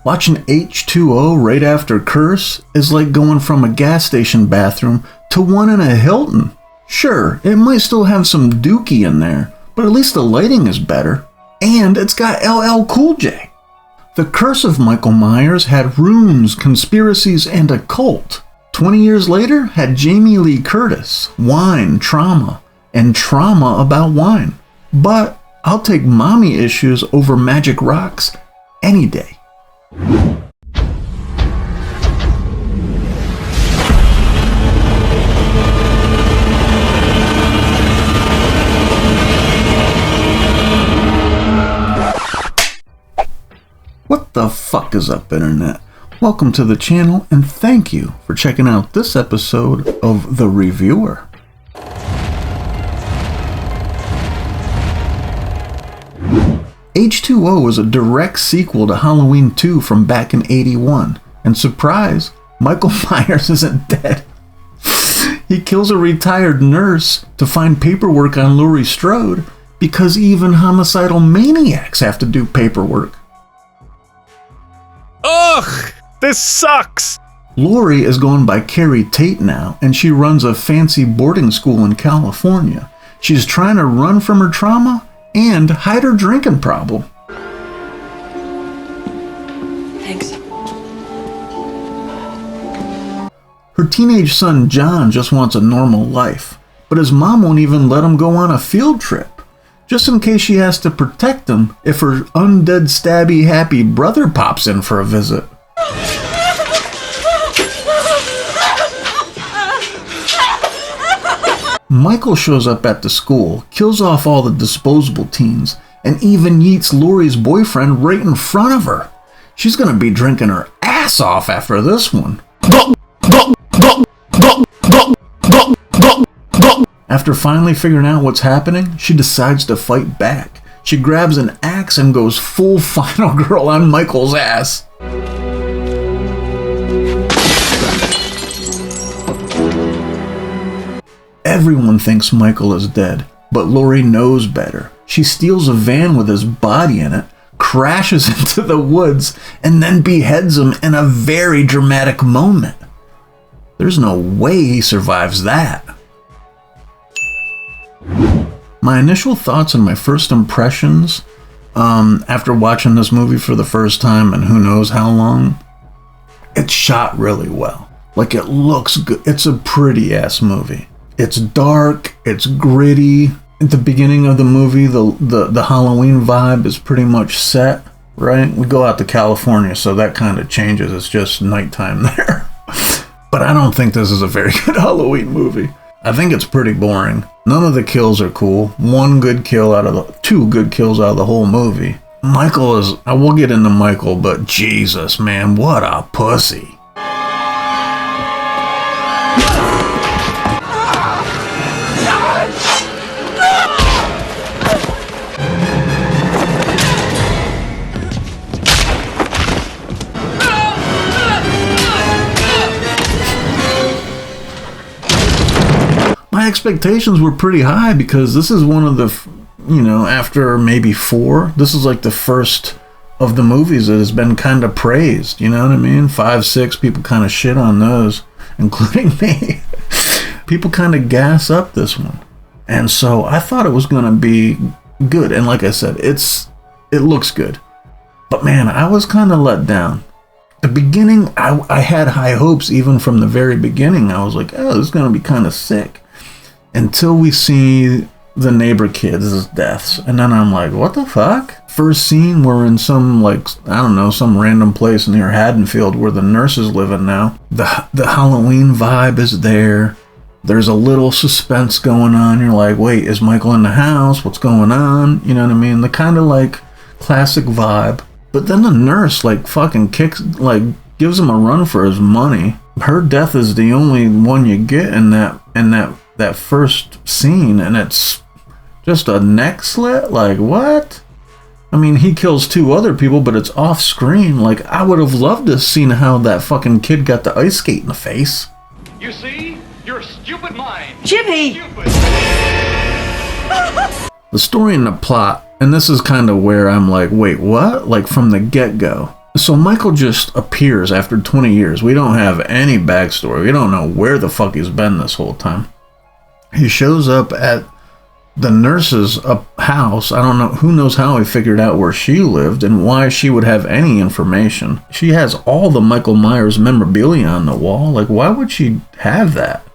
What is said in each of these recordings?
Watching H2O right after Curse is like going from a gas station bathroom to one in a Hilton. Sure, it might still have some dookie in there, but at least the lighting is better. And it's got LL Cool J. The Curse of Michael Myers had runes, conspiracies, and a cult. 20 years later had Jamie Lee Curtis, wine, trauma, and trauma about wine. But I'll take mommy issues over magic rocks any day. What the fuck is up, internet? Welcome to the channel and thank you for checking out this episode of The Reviewer. H2O is a direct sequel to Halloween 2 from back in '81, and surprise, Michael Myers isn't dead. He kills a retired nurse to find paperwork on Laurie Strode because even homicidal maniacs have to do paperwork. Ugh! This sucks! Laurie is going by Carrie Tate now, and she runs a fancy boarding school in California. She's trying to run from her trauma and hide her drinking problem. Thanks. Her teenage son John just wants a normal life, but his mom won't even let him go on a field trip, just in case she has to protect him if her undead stabby happy brother pops in for a visit. Michael shows up at the school, kills off all the disposable teens, and even yeets Laurie's boyfriend right in front of her. She's gonna be drinking her ass off after this one. After finally figuring out what's happening, she decides to fight back. She grabs an axe and goes full Final Girl on Michael's ass. Everyone thinks Michael is dead, but Laurie knows better. She steals a van with his body in it, crashes into the woods, and then beheads him in a very dramatic moment. There's no way he survives that. My initial thoughts and my first impressions after watching this movie for the first time and who knows how long, it's shot really well. Like, it looks good. It's a pretty ass movie. It's dark, it's gritty. At the beginning of the movie, the Halloween vibe is pretty much set, right? We go out to California, so that kind of changes. It's just nighttime there. But I don't think this is a very good Halloween movie. I think it's pretty boring. None of the kills are cool. Two good kills out of the whole movie. Michael is, I will get into Michael, but Jesus, man, what a pussy. My expectations were pretty high because this is one of the, after maybe 4, this is like the first of the movies that has been kind of praised, you know what I mean? 5, 6, people kind of shit on those, including me. People kind of gas up this one. And so I thought it was going to be good. And like I said, it looks good. But man, I was kind of let down. The beginning, I had high hopes even from the very beginning. I was like, oh, this is going to be kind of sick. Until we see the neighbor kids' deaths. And then I'm like, what the fuck? First scene, we're in some, some random place near Haddonfield where the nurse is living now. The Halloween vibe is there. There's a little suspense going on. You're like, wait, is Michael in the house? What's going on? You know what I mean? The kind of like classic vibe. But then the nurse fucking gives him a run for his money. Her death is the only one you get in that first scene, and it's just a neck slit. Like, what? I mean, he kills 2 other people, but it's off screen. Like, I would have loved to have seen how that fucking kid got the ice skate in the face. You see? Your stupid mind. Jimmy! Stupid. The story and the plot, and this is kind of where I'm like, wait, what? Like, from the get-go. So Michael just appears after 20 years. We don't have any backstory. We don't know where the fuck he's been this whole time. He shows up at the nurse's house. I don't know, who knows how he figured out where she lived and why she would have any information. She has all the Michael Myers memorabilia on the wall. Like, why would she have that?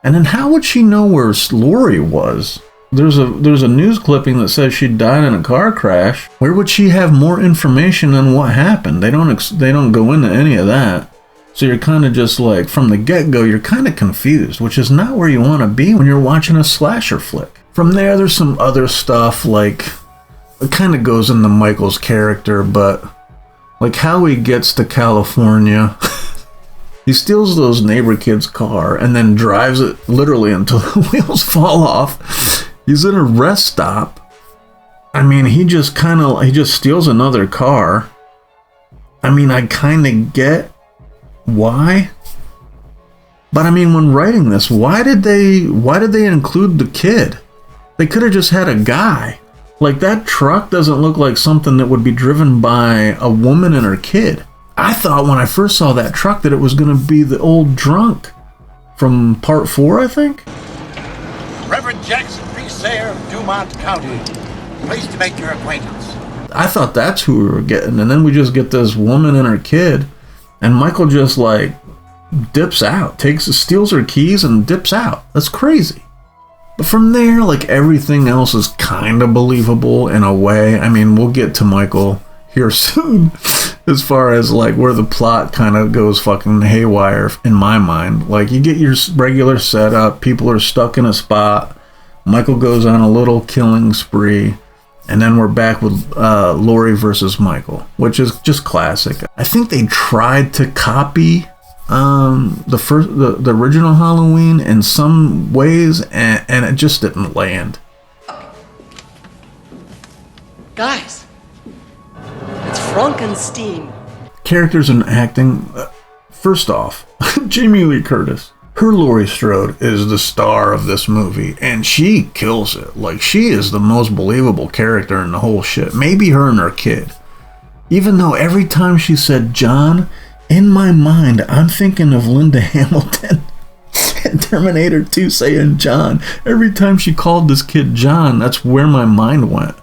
And then how would she know where Laurie was? There's a news clipping that says she died in a car crash. Where would she have more information on what happened? They don't go into any of that. So you're kind of just like, from the get-go, you're kind of confused, which is not where you want to be when you're watching a slasher flick. From there, there's some other stuff, like, it kind of goes into Michael's character, but, like, how he gets to California. He steals those neighbor kid's car and then drives it literally until the wheels fall off. He's in a rest stop. I mean, he just steals another car. I mean, I kind of get why. But I mean, when writing this, why did they include the kid? They could have just had a guy. Like, that truck doesn't look like something that would be driven by a woman and her kid. I thought when I first saw that truck that it was going to be the old drunk from part 4, I think. Reverend Jackson Resayer of Dumont County. Pleased to make your acquaintance. I thought that's who we were getting. And then we just get this woman and her kid. And Michael just, like, dips out. Steals her keys and dips out. That's crazy. But from there, like, everything else is kind of believable in a way. I mean, we'll get to Michael here soon. As far as, like, where the plot kind of goes fucking haywire in my mind. Like, you get your regular setup. People are stuck in a spot. Michael goes on a little killing spree. And then we're back with Laurie versus Michael, which is just classic. I think they tried to copy the original Halloween in some ways, and it just didn't land. Guys, it's Frankenstein. Characters and acting. First off, Jamie Lee Curtis. Her Laurie Strode is the star of this movie, and she kills it. Like, she is the most believable character in the whole shit. Maybe her and her kid. Even though every time she said John, in my mind, I'm thinking of Linda Hamilton in Terminator 2 saying John. Every time she called this kid John, that's where my mind went.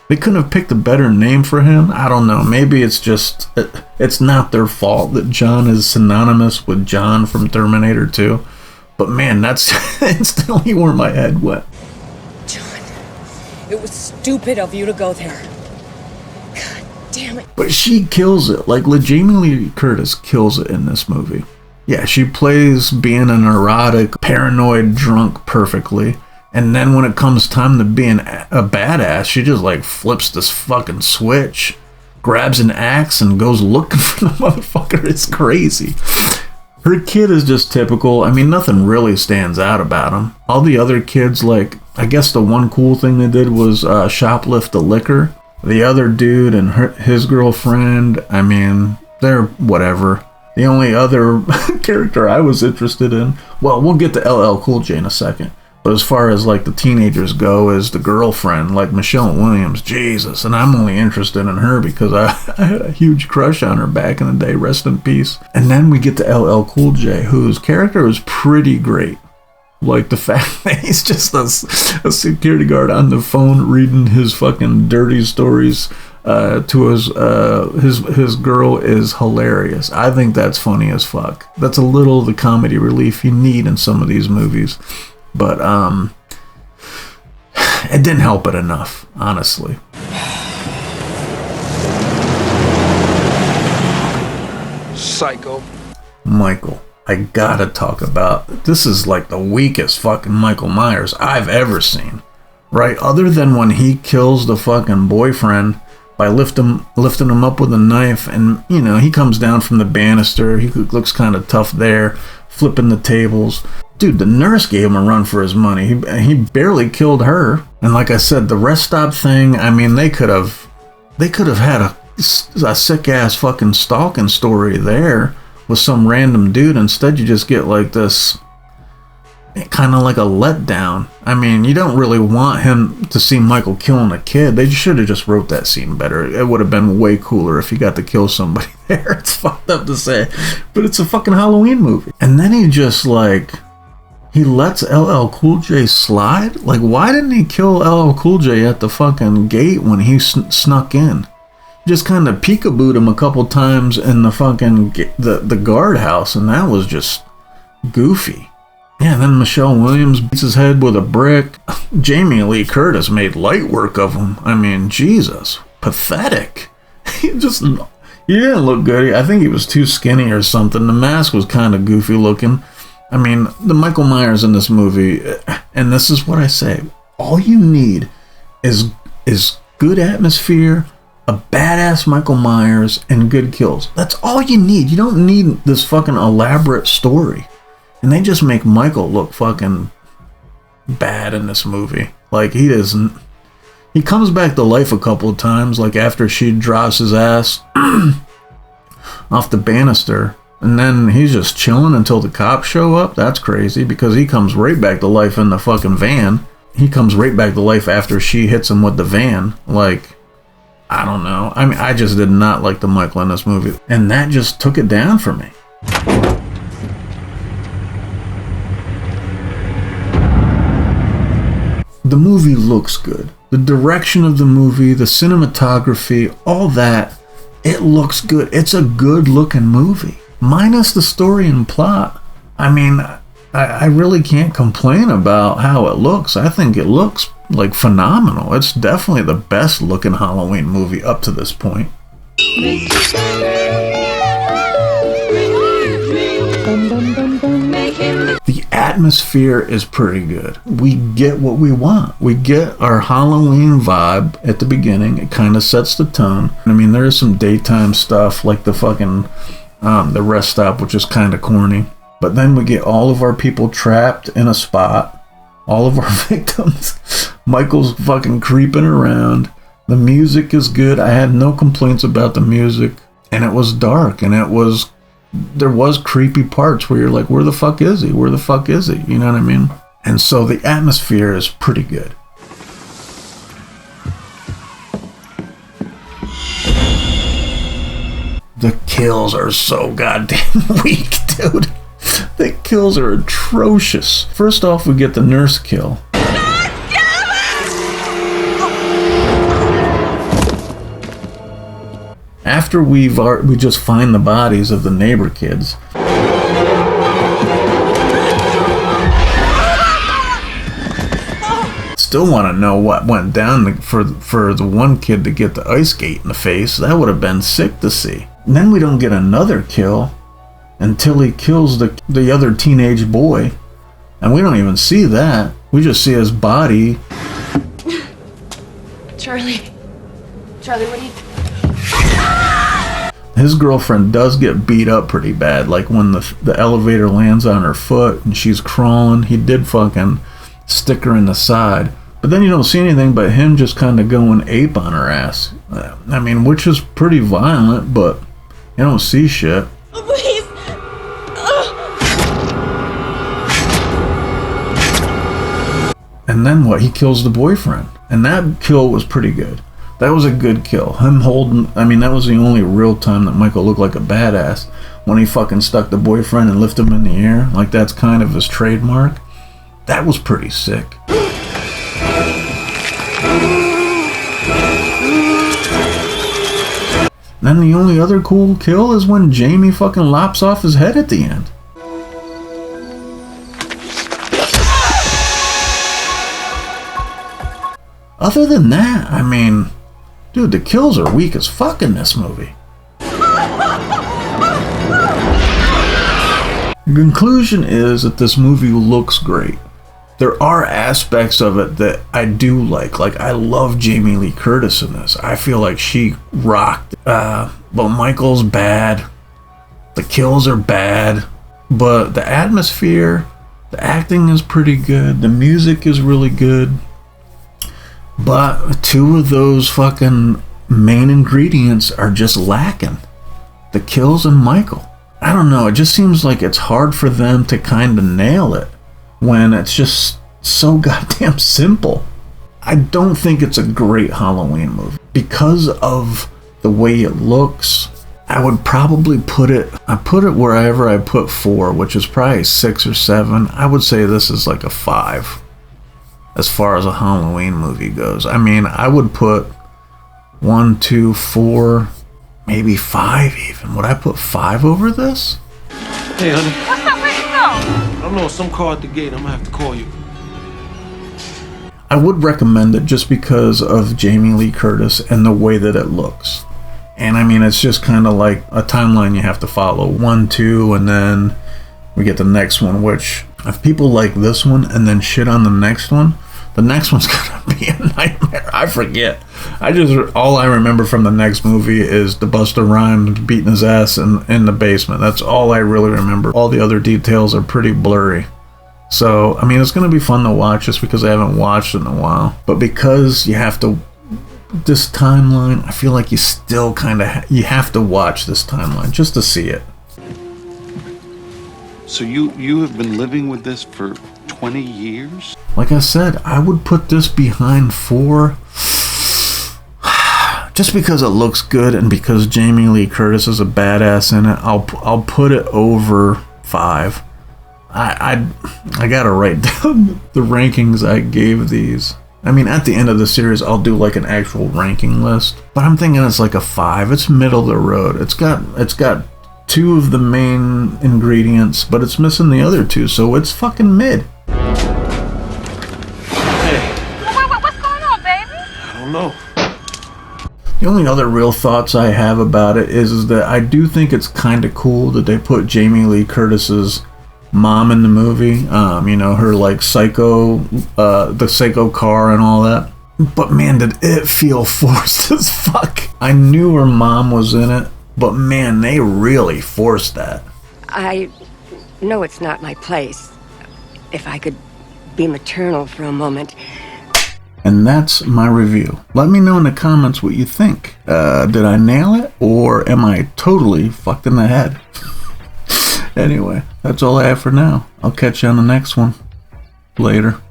They couldn't have picked a better name for him. I don't know. Maybe it's just, it's not their fault that John is synonymous with John from Terminator 2. But man, that's instantly where my head went. John, it was stupid of you to go there. God damn it. But she kills it. Like, Jamie Lee Curtis kills it in this movie. Yeah, she plays being a neurotic, paranoid drunk perfectly. And then when it comes time to being a badass, she just, like, flips this fucking switch, grabs an axe, and goes looking for the motherfucker. It's crazy. Her kid is just typical. I mean, nothing really stands out about him. All the other kids, like, I guess the one cool thing they did was shoplift the liquor. The other dude and his girlfriend, I mean, they're whatever. The only other character I was interested in, well, we'll get to LL Cool J in a second. But as far as, like, the teenagers go, is the girlfriend, like Michelle Williams, Jesus. And I'm only interested in her because I had a huge crush on her back in the day, rest in peace. And then we get to LL Cool J, whose character is pretty great. Like, the fact that he's just a security guard on the phone reading his fucking dirty stories to his girl is hilarious. I think that's funny as fuck. That's a little of the comedy relief you need in some of these movies. But it didn't help it enough, honestly. Psycho. Michael, I gotta talk about, this is like the weakest fucking Michael Myers I've ever seen. Right? Other than when he kills the fucking boyfriend by lifting him up with a knife, and, you know, he comes down from the banister, he looks kind of tough there, flipping the tables. Dude, the nurse gave him a run for his money. He barely killed her. And like I said, the rest stop thing, I mean, they could have had a sick ass fucking stalking story there with some random dude. Instead, you just get like this kind of like a letdown. I mean, you don't really want him to see Michael killing a kid. They should have just wrote that scene better. It would have been way cooler if he got to kill somebody there. It's fucked up to say, but it's a fucking Halloween movie. And then he just like, he lets LL Cool J slide? Like, why didn't he kill LL Cool J at the fucking gate when he snuck in? Just kind of peekabooed him a couple times in the fucking the guardhouse, and that was just goofy. Yeah, then Michelle Williams beats his head with a brick. Jamie Lee Curtis made light work of him. I mean, Jesus, pathetic. He didn't look good. I think he was too skinny or something. The mask was kind of goofy looking. I mean, the Michael Myers in this movie, and this is what I say, all you need is good atmosphere, a badass Michael Myers, and good kills. That's all you need. You don't need this fucking elaborate story. And they just make Michael look fucking bad in this movie. Like, he doesn't. He comes back to life a couple of times, like after she drops his ass off the banister. And then he's just chilling until the cops show up. That's crazy, because he comes right back to life in the fucking van. He comes right back to life after she hits him with the van. Like, I don't know. I mean, I just did not like the Michael in this movie. And that just took it down for me. The movie looks good. The direction of the movie, the cinematography, all that, it looks good. It's a good looking movie. Minus the story and plot. I mean, I really can't complain about how it looks. I think it looks like phenomenal. It's definitely the best looking Halloween movie up to this point. The atmosphere is pretty good. We get what we want. We get our Halloween vibe at the beginning. It kind of sets the tone. I mean, there is some daytime stuff like the fucking the rest stop, which is kind of corny. But then we get all of our people trapped in a spot. All of our victims. Michael's fucking creeping around. The music is good. I had no complaints about the music. And it was dark. And there was creepy parts where you're like, where the fuck is he? Where the fuck is he? You know what I mean? And so the atmosphere is pretty good. The kills are so goddamn weak, dude. The kills are atrocious. First off, we get the nurse kill. After we just find the bodies of the neighbor kids. Still want to know what went down for the one kid to get the ice skate in the face. That would have been sick to see. And then we don't get another kill until he kills the other teenage boy. And we don't even see that. We just see his body. Charlie, what are you... His girlfriend does get beat up pretty bad. Like when the elevator lands on her foot and she's crawling, he did fucking stick her in the side. But then you don't see anything but him just kind of going ape on her ass. I mean, which is pretty violent, but you don't see shit. Please! And then what? He kills the boyfriend. And that kill was pretty good. That was a good kill. Him holding... I mean, that was the only real time that Michael looked like a badass. When he fucking stuck the boyfriend and lifted him in the air. Like, that's kind of his trademark. That was pretty sick. Then the only other cool kill is when Jamie fucking lops off his head at the end. Other than that, I mean, dude, the kills are weak as fuck in this movie. The conclusion is that this movie looks great. There are aspects of it that I do like. Like, I love Jamie Lee Curtis in this. I feel like she rocked. But Michael's bad. The kills are bad. But the atmosphere, the acting is pretty good. The music is really good. But two of those fucking main ingredients are just lacking. The kills and Michael. I don't know. It just seems like it's hard for them to kind of nail it. when it's just so goddamn simple. I don't think it's a great Halloween movie. Because of the way it looks, I would probably put it wherever I put 4, which is probably 6 or 7. I would say this is like a 5 as far as a Halloween movie goes. I mean, I would put 1, 2, 4, maybe 5 even. Would I put 5 over this? Hey, honey. What's up? Where'd you go? I don't know, some car at the gate. I'm gonna have to call you. I would recommend it just because of Jamie Lee Curtis and the way that it looks. And I mean, it's just kind of like a timeline you have to follow. 1, 2, and then we get the next one, which if people like this one and then shit on the next one's gonna be a nightmare. I forget. All I remember from the next movie is the Busta Rhymes beating his ass in the basement. That's all I really remember. All the other details are pretty blurry. So, I mean, it's going to be fun to watch just because I haven't watched it in a while. But because you have to... This timeline, I feel like you still kind of... You have to watch this timeline just to see it. So you have been living with this for 20 years? Like I said, I would put this behind 4... Just because it looks good and because Jamie Lee Curtis is a badass in it, I'll put it over 5. I gotta write down the rankings I gave these. I mean, at the end of the series, I'll do like an actual ranking list. But I'm thinking it's like a 5. It's middle of the road. It's got 2 of the main ingredients, but it's missing the other 2, so it's fucking mid. Hey, What's going on, baby? I don't know. The only other real thoughts I have about it is that I do think it's kind of cool that they put Jamie Lee Curtis's mom in the movie. You know, her like the psycho car and all that. But man, did it feel forced as fuck. I knew her mom was in it, but man, they really forced that. I know it's not my place. If I could be maternal for a moment. And that's my review. Let me know in the comments what you think. Did I nail it, or am I totally fucked in the head? Anyway, that's all I have for now. I'll catch you on the next one. Later.